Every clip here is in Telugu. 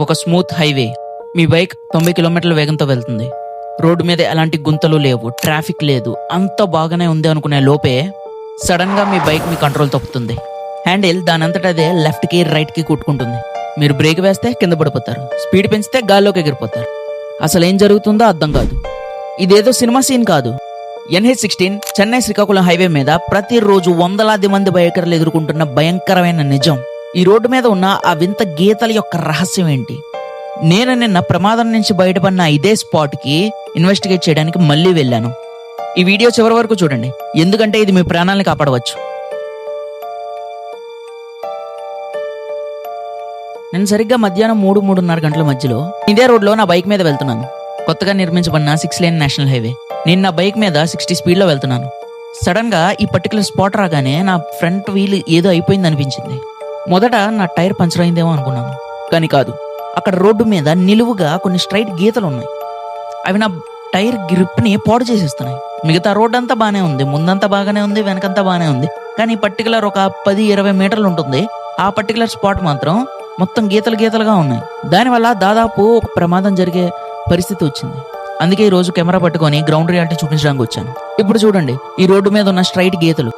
ఒక స్మూత్ హైవే. మీ బైక్ 90 కిలోమీటర్ల వేగంతో వెళ్తుంది. రోడ్డు మీద ఎలాంటి గుంతలు లేవు, ట్రాఫిక్ లేదు, అంత బాగానే ఉంది అనుకునే లోపే సడన్ గా మీ బైక్ మీ కంట్రోల్ తప్పుతుంది. హ్యాండిల్ దానంతట అదే లెఫ్ట్ కి రైట్ కి కొట్టుకుంటుంది. మీరు బ్రేక్ వేస్తే కింద పడిపోతారు, స్పీడ్ పెంచితే గాల్లోకి ఎగిరిపోతారు. అసలు ఏం జరుగుతుందో అర్థం కాదు. ఇదేదో సినిమా సీన్ కాదు. NH16 చెన్నై శ్రీకాకుళం హైవే మీద ప్రతిరోజు వందలాది మంది బైకర్లు ఎదుర్కొంటున్న భయంకరమైన నిజం. ఈ రోడ్డు మీద ఉన్న ఆ వింత గీతల యొక్క రహస్యం ఏంటి? నేను నిన్న ప్రమాదం నుంచి బయటపడిన ఇదే స్పాట్ కి ఇన్వెస్టిగేట్ చేయడానికి మళ్ళీ వెళ్ళాను. ఈ వీడియో చివరి వరకు చూడండి, ఎందుకంటే ఇది మీ ప్రాణాలను కాపాడవచ్చు. నేను సరిగ్గా మధ్యాహ్నం 3-3:30 గంటల మధ్యలో ఇదే రోడ్లో నా బైక్ మీద వెళ్తున్నాను. కొత్తగా నిర్మించబడిన 6 లేన్ నేషనల్ హైవే. నేను నా బైక్ మీద 60 స్పీడ్లో వెళ్తున్నాను. సడన్ గా ఈ పర్టికులర్ స్పాట్ రాగానే నా ఫ్రంట్ వీల్ ఏదో అయిపోయింది అనిపించింది. మొదట నా టైర్ పంచర్ అయిందేమో అనుకున్నాను, కానీ కాదు. అక్కడ రోడ్డు మీద నిలువుగా కొన్ని స్ట్రైట్ గీతలు ఉన్నాయి. అవి నా టైర్ గ్రిప్ని పాడు చేసేస్తున్నాయి. మిగతా రోడ్ అంతా బాగానే ఉంది, ముందంతా బాగానే ఉంది, వెనకంతా బాగానే ఉంది. కానీ పర్టికులర్ ఒక 10-20 మీటర్లు ఉంటుంది. ఆ పర్టికులర్ స్పాట్ మాత్రం మొత్తం గీతలు గీతలుగా ఉన్నాయి. దానివల్ల దాదాపు ఒక ప్రమాదం జరిగే పరిస్థితి వచ్చింది. అందుకే ఈ రోజు కెమెరా పట్టుకొని గ్రౌండ్ రియాలిటీ చూపించడానికి వచ్చాను. ఇప్పుడు చూడండి, ఈ రోడ్డు మీద ఉన్న స్ట్రైట్ గీతలు.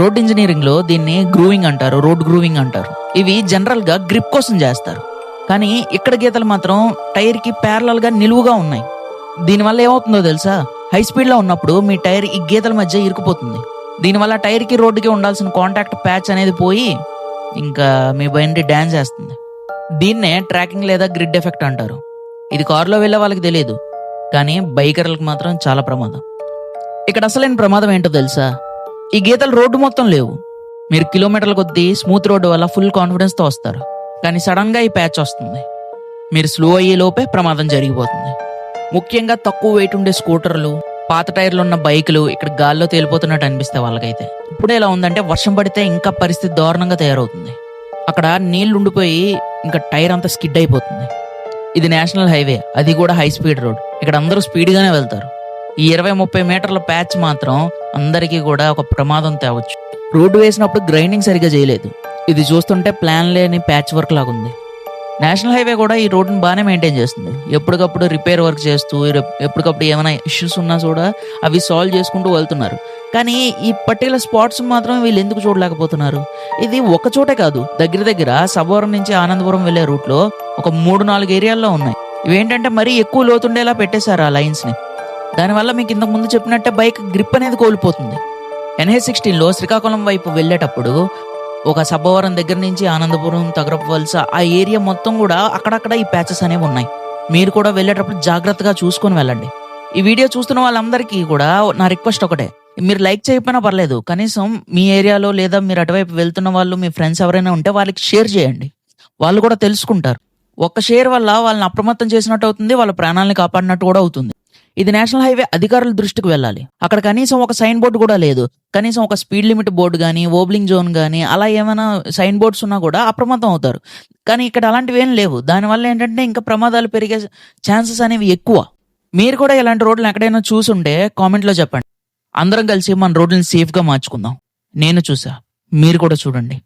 రోడ్ ఇంజనీరింగ్ లో దీన్ని గ్రూవింగ్ అంటారు, రోడ్ గ్రూవింగ్ అంటారు. ఇవి జనరల్ గా గ్రిప్ కోసం చేస్తారు. కానీ ఇక్కడ గీతలు మాత్రం టైర్ కి ప్యారలల్ గా నిలువుగా ఉన్నాయి. దీనివల్ల ఏమవుతుందో తెలుసా? హై స్పీడ్ లో ఉన్నప్పుడు మీ టైర్ ఈ గీతల మధ్య ఇరుకుపోతుంది. దీనివల్ల టైర్ కి రోడ్డుకి ఉండాల్సిన కాంటాక్ట్ ప్యాచ్ అనేది పోయి ఇంకా మీ బండి డాన్స్ చేస్తుంది. దీన్నే ట్రాకింగ్ లేదా గ్రిడ్ ఎఫెక్ట్ అంటారు. ఇది కారులో వెళ్ళే వాళ్ళకి తెలియదు, కానీ బైకర్లకు మాత్రం చాలా ప్రమాదం. ఇక్కడ అసలైన ప్రమాదం ఏంటో తెలుసా? ఈ గీతలు రోడ్డు మొత్తం లేవు. మీరు కిలోమీటర్ల కొద్దీ స్మూత్ రోడ్డు వల్ల ఫుల్ కాన్ఫిడెన్స్ తో వస్తారు. కానీ సడన్ గా ఈ ప్యాచ్ వస్తుంది. మీరు స్లో అయ్యే లోపే ప్రమాదం జరిగిపోతుంది. ముఖ్యంగా తక్కువ వెయిట్ ఉండే స్కూటర్లు, పాత టైర్లు ఉన్న బైకులు ఇక్కడ గాల్లో తేలిపోతున్నట్టు అనిపిస్తే వాళ్ళకైతే. ఇప్పుడే ఎలా ఉందంటే వర్షం పడితే ఇంకా పరిస్థితి దారుణంగా తయారవుతుంది. అక్కడ నీళ్లు ఉండిపోయి ఇంకా టైర్ అంతా స్కిడ్ అయిపోతుంది. ఇది నేషనల్ హైవే, అది కూడా హై స్పీడ్ రోడ్. ఇక్కడ అందరూ స్పీడ్గానే వెళ్తారు. ఈ 20-30 మీటర్ల ప్యాచ్ మాత్రం అందరికీ కూడా ఒక ప్రమాదం తేవచ్చు. రోడ్డు వేసినప్పుడు గ్రైండింగ్ సరిగా చేయలేదు. ఇది చూస్తుంటే ప్లాన్ లేని ప్యాచ్ వర్క్ లాగుంది. నేషనల్ హైవే కూడా ఈ రోడ్డుని బాగానే మెయింటైన్ చేస్తుంది. ఎప్పటికప్పుడు రిపేర్ వర్క్ చేస్తూ, ఎప్పటికప్పుడు ఏమైనా ఇష్యూస్ ఉన్నా కూడా అవి సాల్వ్ చేసుకుంటూ వెళ్తున్నారు. కానీ ఈ పర్టికులర్ స్పాట్స్ మాత్రం వీళ్ళు ఎందుకు చూడలేకపోతున్నారు? ఇది ఒక చోటే కాదు, దగ్గర దగ్గర సబవరం నుంచి ఆనందపురం వెళ్లే రూట్లో ఒక 3-4 ఏరియాల్లో ఉన్నాయి. ఇవేంటంటే మరీ ఎక్కువ లోతుండేలా పెట్టేశారు ఆ లైన్స్ ని. దానివల్ల మీకు ఇంతకు ముందు చెప్పినట్టే బైక్ గ్రిప్ అనేది కోల్పోతుంది. NH16లో శ్రీకాకుళం వైపు వెళ్ళేటప్పుడు ఒక సబ్బవరం దగ్గర నుంచి ఆనందపురం, తగరపవలస ఆ ఏరియా మొత్తం కూడా అక్కడక్కడ ఈ ప్యాచెస్ అనేవి ఉన్నాయి. మీరు కూడా వెళ్ళేటప్పుడు జాగ్రత్తగా చూసుకొని వెళ్ళండి. ఈ వీడియో చూస్తున్న వాళ్ళందరికీ కూడా నా రిక్వెస్ట్ ఒకటే, మీరు లైక్ చేయకపోయినా పర్లేదు, కనీసం మీ ఏరియాలో లేదా మీరు అటువైపు వెళ్తున్న వాళ్ళు, మీ ఫ్రెండ్స్ ఎవరైనా ఉంటే వాళ్ళకి షేర్ చేయండి. వాళ్ళు కూడా తెలుసుకుంటారు. ఒక్క షేర్ వల్ల వాళ్ళని అప్రమత్తం చేసినట్టు అవుతుంది, వాళ్ళ ప్రాణాలను కాపాడినట్టు కూడా అవుతుంది. ఇది నేషనల్ హైవే అధికారుల దృష్టికి వెళ్ళాలి. అక్కడ కనీసం ఒక సైన్ బోర్డు కూడా లేదు. కనీసం ఒక స్పీడ్ లిమిట్ బోర్డు కానీ, ఓబ్లింగ్ జోన్ కానీ అలా ఏమైనా సైన్ బోర్డ్స్ ఉన్నా కూడా అప్రమత్తం అవుతారు. కానీ ఇక్కడ అలాంటివి ఏం లేవు. దానివల్ల ఏంటంటే ఇంకా ప్రమాదాలు పెరిగే ఛాన్సెస్ అనేవి ఎక్కువ. మీరు కూడా ఇలాంటి రోడ్లు ఎక్కడైనా చూసుంటే కామెంట్లో చెప్పండి. అందరం కలిసి మన రోడ్లను సేఫ్గా మార్చుకుందాం. నేను చూసా, మీరు కూడా చూడండి.